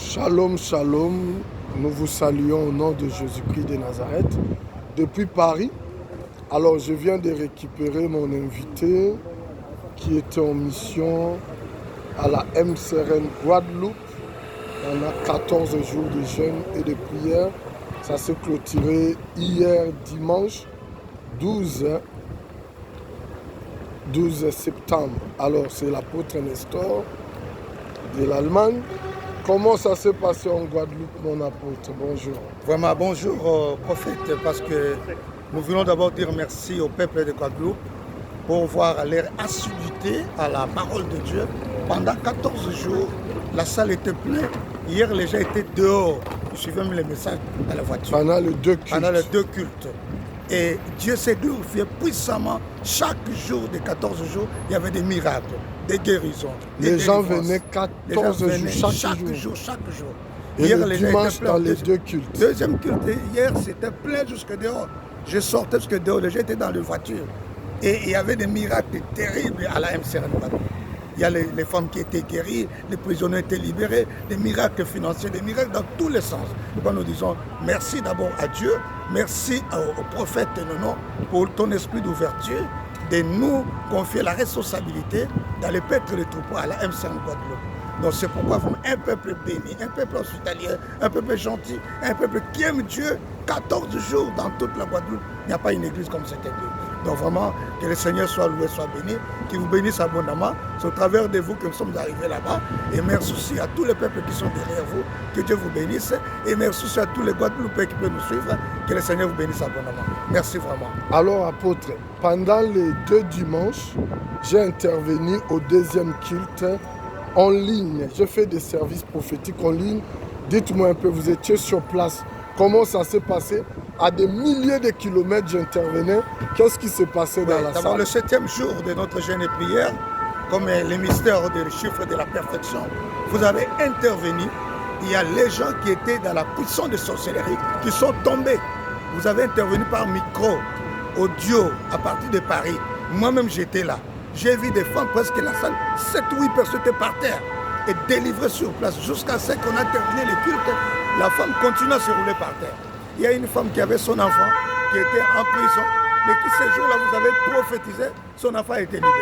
Shalom, shalom. Nous vous saluons au nom de Jésus-Christ de Nazareth. Depuis Paris, alors je viens de récupérer mon invité qui était en mission à la MCRN Guadeloupe. On a 14 jours de jeûne et de prière. Ça s'est clôturé hier dimanche 12 septembre. Alors c'est l'apôtre Nestor de l'Allemagne. Comment ça s'est passé en Guadeloupe, mon apôtre? Bonjour. Vraiment, bonjour prophète, parce que nous voulons d'abord dire merci au peuple de Guadeloupe pour voir leur assiduité à la parole de Dieu. Pendant 14 jours, la salle était pleine. Hier, les gens étaient dehors. Je suivais même les messages à la voiture. Pendant les deux cultes. Pendant les deux cultes. Et Dieu s'est glorifié puissamment. Chaque jour des 14 jours, il y avait des miracles, des guérisons. Les gens venaient 14 jours, chaque jour. Chaque jour. Et hier, le dimanche dans les deux cultes. Deuxième culte, hier, c'était plein jusque dehors. Je sortais jusque dehors, les gens étaient dans les voitures. Et il y avait des miracles terribles à la MCRN. Il y a les femmes qui étaient guéries, les prisonniers étaient libérés, des miracles financiers, des miracles dans tous les sens. Donc nous disons merci d'abord à Dieu, merci au prophète Nono pour ton esprit d'ouverture, de nous confier la responsabilité d'aller paître les troupeaux à la MCRN Guadeloupe. Donc c'est pourquoi vraiment un peuple béni, un peuple hospitalier, un peuple gentil, un peuple qui aime Dieu. 14 jours dans toute la Guadeloupe, il n'y a pas une église comme cette église. Donc vraiment, que le Seigneur soit loué, soit béni, qu'il vous bénisse abondamment. C'est au travers de vous que nous sommes arrivés là-bas. Et merci aussi à tous les peuples qui sont derrière vous, que Dieu vous bénisse. Et merci aussi à tous les Guadeloupéens qui peuvent nous suivre, que le Seigneur vous bénisse abondamment. Merci vraiment. Alors apôtre, pendant les deux dimanches, j'ai intervenu au deuxième culte en ligne. J'ai fait des services prophétiques en ligne. Dites-moi un peu, vous étiez sur place. Comment ça s'est passé? À des milliers de kilomètres, j'intervenais. Qu'est-ce qui s'est passé dans la salle? D'abord, le 7e jour de notre jeûne et prière, comme les mystères des chiffres de la perfection, vous avez intervenu. Il y a les gens qui étaient dans la puissance de sorcellerie, qui sont tombés. Vous avez intervenu par micro, audio, à partir de Paris. Moi-même, j'étais là. J'ai vu des femmes, presque la salle, 7 ou 8 personnes étaient par terre et délivrées sur place. Jusqu'à ce qu'on a terminé le culte, la femme continue à se rouler par terre. Il y a une femme qui avait son enfant, qui était en prison, mais qui ce jour-là, vous avez prophétisé, son enfant a été libéré.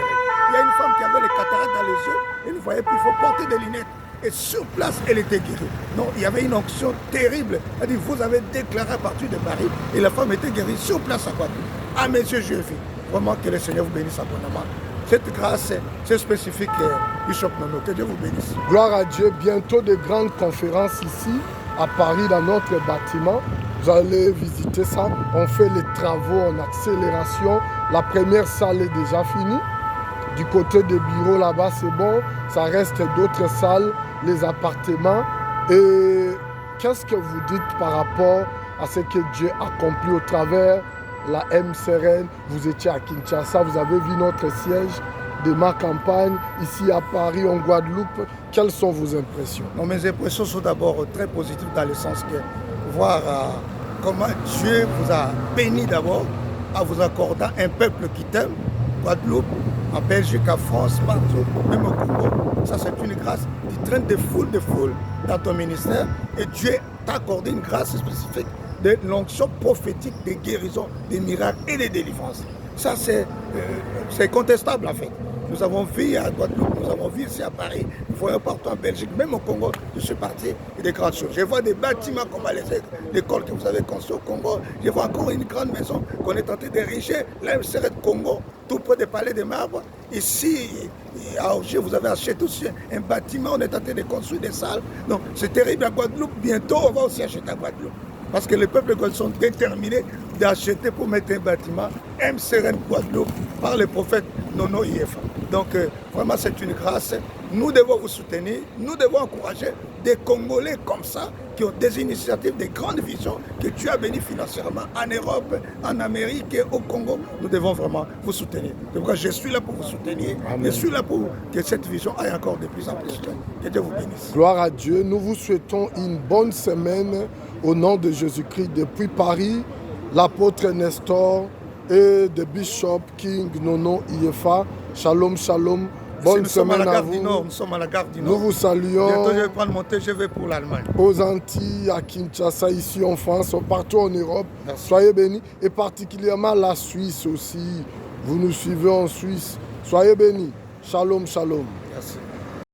Il y a une femme qui avait les cataractes dans les yeux, elle ne voyait plus, il faut porter des lunettes. Et sur place, elle était guérie. Non, il y avait une onction terrible. Elle dit, vous avez déclaré à partir de Paris, et la femme était guérie sur place à Guadeloupe. Ah, messieurs, je vis. Vraiment que le Seigneur vous bénisse abondamment. Cette grâce, c'est spécifique, Bishop Nono, que Dieu vous bénisse. Gloire à Dieu, bientôt de grandes conférences ici, à Paris, dans notre bâtiment. Vous allez visiter ça. On fait les travaux en accélération. La première salle est déjà finie. Du côté des bureaux là-bas, c'est bon. Ça reste d'autres salles, les appartements. Et qu'est-ce que vous dites par rapport à ce que Dieu accomplit au travers la MCRN? Vous étiez à Kinshasa, vous avez vu notre siège de ma campagne ici à Paris, en Guadeloupe. Quelles sont vos impressions? Non, mes impressions sont d'abord très positives dans le sens que voir comment Dieu vous a béni d'abord en vous accordant un peuple qui t'aime, Guadeloupe, en Belgique, en France, partout, même au Congo. Ça, c'est une grâce qui traîne de foule dans ton ministère. Et Dieu t'a accordé une grâce spécifique de l'onction prophétique, des guérisons, des miracles et des délivrances. Ça, c'est contestable en fait. Nous avons vu à Guadeloupe, nous avons vu ici à Paris, nous voyons partout en Belgique, même au Congo, je suis parti, et des grandes choses. Je vois des bâtiments comme l'école que vous avez construite au Congo. Je vois encore une grande maison qu'on est tenté d'ériger, la MCRN Congo, tout près des palais de marbre. Ici, à Alger, vous avez acheté aussi un bâtiment, on est tenté de construire des salles. Donc, c'est terrible à Guadeloupe. Bientôt, on va aussi acheter à Guadeloupe. Parce que les peuples sont déterminés d'acheter pour mettre un bâtiment MCRN Guadeloupe par le prophète Nono IFA. Donc vraiment c'est une grâce. Nous devons vous soutenir, nous devons encourager des Congolais comme ça qui ont des initiatives, des grandes visions que Dieu a béni financièrement en Europe, en Amérique et au Congo. Nous devons vraiment vous soutenir. Donc je suis là pour vous soutenir. Amen. Je suis là pour que cette vision aille encore de plus en plus loin. Que Dieu vous bénisse. Gloire à Dieu. Nous vous souhaitons une bonne semaine au nom de Jésus-Christ. Depuis Paris, l'apôtre Nestor et de Bishop King Nono IFA. Shalom, shalom. Bonne semaine à vous. Nous sommes à la gare du Nord. Nous vous saluons. Bientôt, je vais prendre mon TGV pour l'Allemagne. Aux Antilles, à Kinshasa, ici en France, partout en Europe. Merci. Soyez bénis. Et particulièrement la Suisse aussi. Vous nous suivez en Suisse. Soyez bénis. Shalom, shalom. Merci.